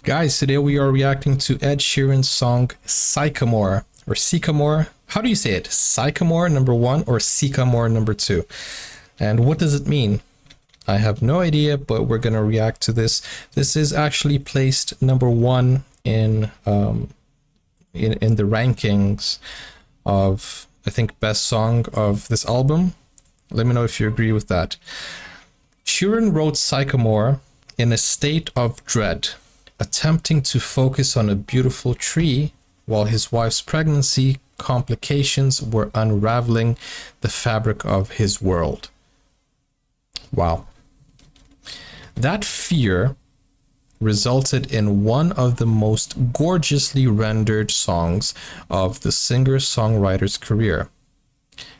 Guys, today we are reacting to Ed Sheeran's song Sycamore or Sycamore. How do you say it? Sycamore number one or Sycamore number two? And what does it mean? I have no idea, but we're gonna react to this. This is actually placed number one in the rankings of, I think, best song of this album. Let me know if you agree with that. Sheeran wrote Sycamore in a state of dread, attempting to focus on a beautiful tree while his wife's pregnancy complications were unraveling the fabric of his world. Wow. That fear resulted in one of the most gorgeously rendered songs of the singer-songwriter's career.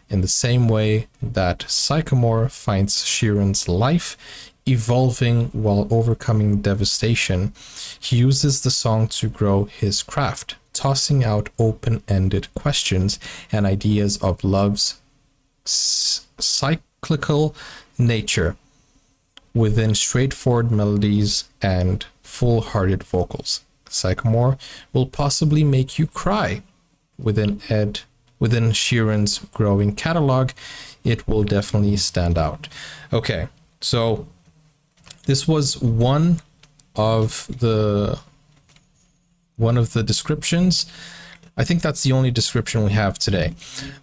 In the same way that Sycamore finds Sheeran's life evolving while overcoming devastation, he uses the song to grow his craft, tossing out open-ended questions and ideas of love's cyclical nature within straightforward melodies and full-hearted vocals. Sycamore will possibly make you cry. Within Sheeran's growing catalog, it will definitely stand out. Okay, so this was one of the descriptions. I think that's the only description we have today,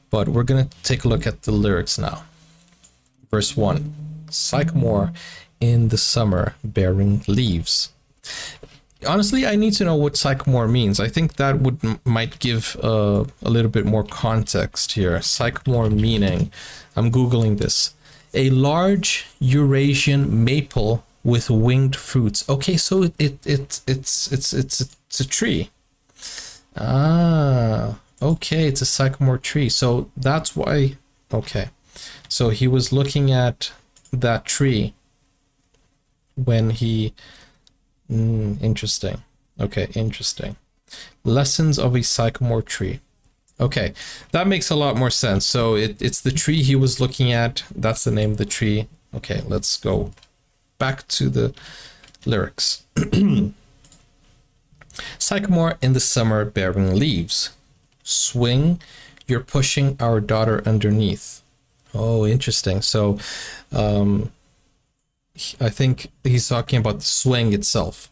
but we're gonna take a look at the lyrics now. Verse 1, Sycamore in the summer bearing leaves. Honestly, I need to know what sycamore means. I think that might give a little bit more context here. Sycamore meaning, I'm Googling this, a large Eurasian maple with winged fruits. Okay, so it's a tree. Ah, okay, it's a sycamore tree. So that's why, okay. So he was looking at that tree when he, interesting. Okay, interesting. Lessons of a sycamore tree. Okay, that makes a lot more sense. So it's the tree he was looking at. That's the name of the tree. Okay, let's go back to the lyrics. Sycamore in the summer bearing leaves. Swing, you're pushing our daughter underneath. Oh, interesting. So I think he's talking about the swing itself.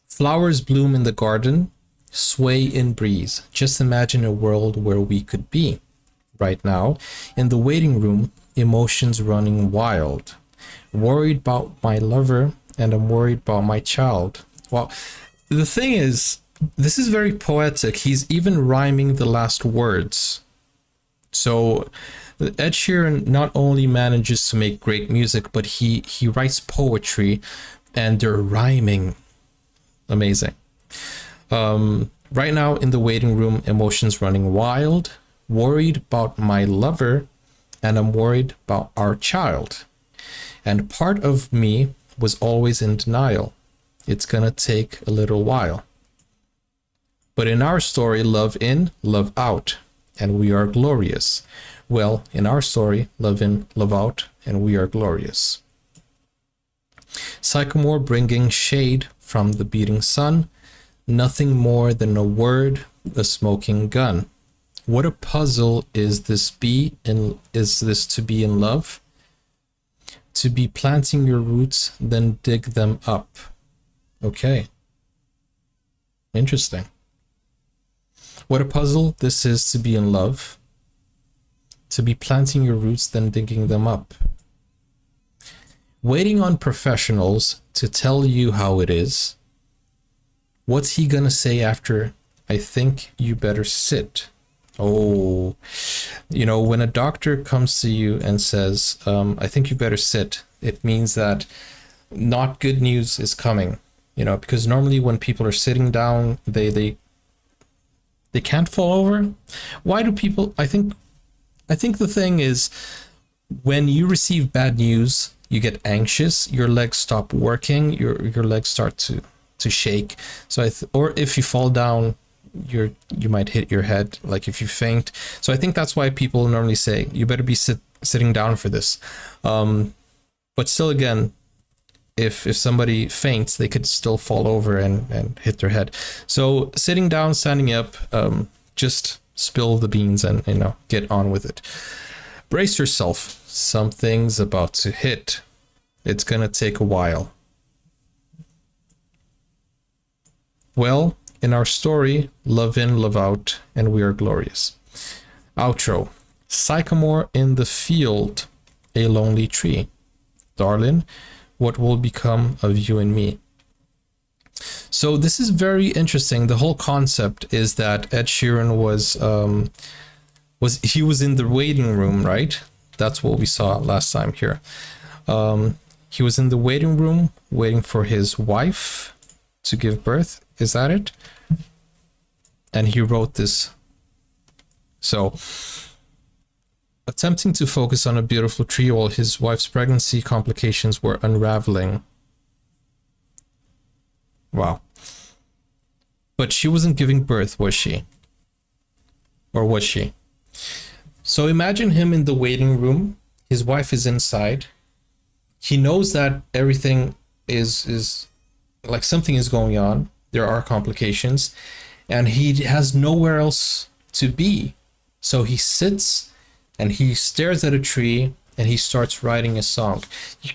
Flowers bloom in the garden, sway in breeze. Just imagine a world where we could be. Right now, in the waiting room, emotions running wild. Worried about my lover, and I'm worried about my child. Well, the thing is, this is very poetic. He's even rhyming the last words. So Ed Sheeran not only manages to make great music, but he writes poetry and they're rhyming. Amazing. Right now in the waiting room, emotions running wild, worried about my lover, and I'm worried about our child. And part of me was always in denial. It's gonna take a little while. But in our story, love in, love out, and we are glorious. Well, in our story, love in, love out, and we are glorious. Sycamore bringing shade from the beating sun, nothing more than a word, a smoking gun. What a puzzle is this to be in love? To be planting your roots, then dig them up. Okay. Interesting. What a puzzle this is to be in love. To be planting your roots, then digging them up. Waiting on professionals to tell you how it is. What's he gonna say after, I think you better sit? Oh, you know, when a doctor comes to you and says, I think you better sit, it means that not good news is coming, you know, because normally when people are sitting down, they can't fall over. Why do people, I think the thing is, when you receive bad news, you get anxious, your legs stop working, your legs start to shake. So or if you fall down, you might hit your head, like if you faint. So I think that's why people normally say you better be sitting down for this. But still, again, if somebody faints, they could still fall over and hit their head. So sitting down, standing up, just spill the beans and, you know, get on with it. Brace yourself. Something's about to hit. It's gonna take a while. Well, in our story, love in, love out, and we are glorious. Outro. Sycamore in the field, a lonely tree. Darling, what will become of you and me? So this is very interesting. The whole concept is that Ed Sheeran was in the waiting room, right? That's what we saw last time here. He was in the waiting room waiting for his wife to give birth. Is that it? And he wrote this. So, attempting to focus on a beautiful tree while his wife's pregnancy complications were unraveling. Wow. But she wasn't giving birth, was she? Or was she? So imagine him in the waiting room. His wife is inside. He knows that everything is like something is going on. There are complications. And he has nowhere else to be. So he sits and he stares at a tree and he starts writing a song.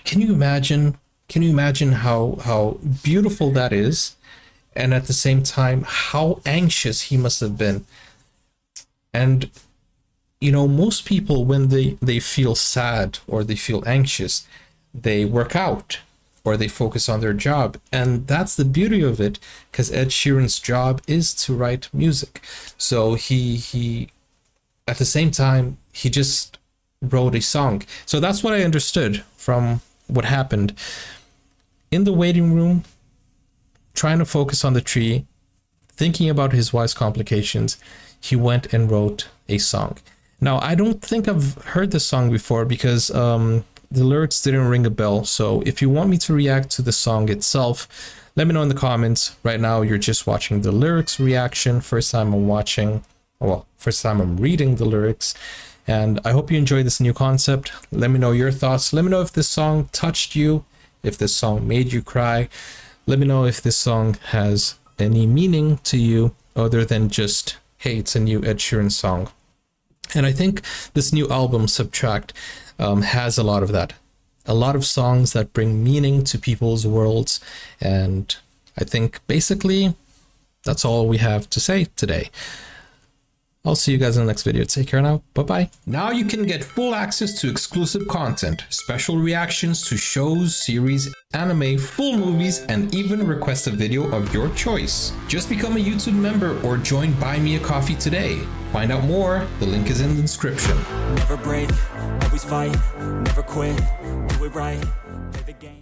Can you imagine how beautiful that is? And at the same time, how anxious he must have been. And, you know, most people, when they feel sad or they feel anxious, they work out or they focus on their job. And that's the beauty of it, because Ed Sheeran's job is to write music. So he at the same time, he just wrote a song. So that's what I understood from what happened. In the waiting room, trying to focus on the tree, thinking about his wife's complications, he went and wrote a song. Now, I don't think I've heard this song before because the lyrics didn't ring a bell. So if you want me to react to the song itself, let me know in the comments. Right now, you're just watching the lyrics reaction. First time I'm reading the lyrics. And I hope you enjoyed this new concept. Let me know your thoughts. Let me know if this song touched you, if this song made you cry. Let me know if this song has any meaning to you other than just, hey, it's a new Ed Sheeran song. And I think this new album, Subtract, has a lot of that. A lot of songs that bring meaning to people's worlds. And I think basically that's all we have to say today. I'll see you guys in the next video. Take care now. Bye-bye. Now you can get full access to exclusive content, special reactions to shows, series, anime, full movies, and even request a video of your choice. Just become a YouTube member or join Buy Me a Coffee today. Find out more. The link is in the description. Never break, always fight, never quit, do it right, play the game.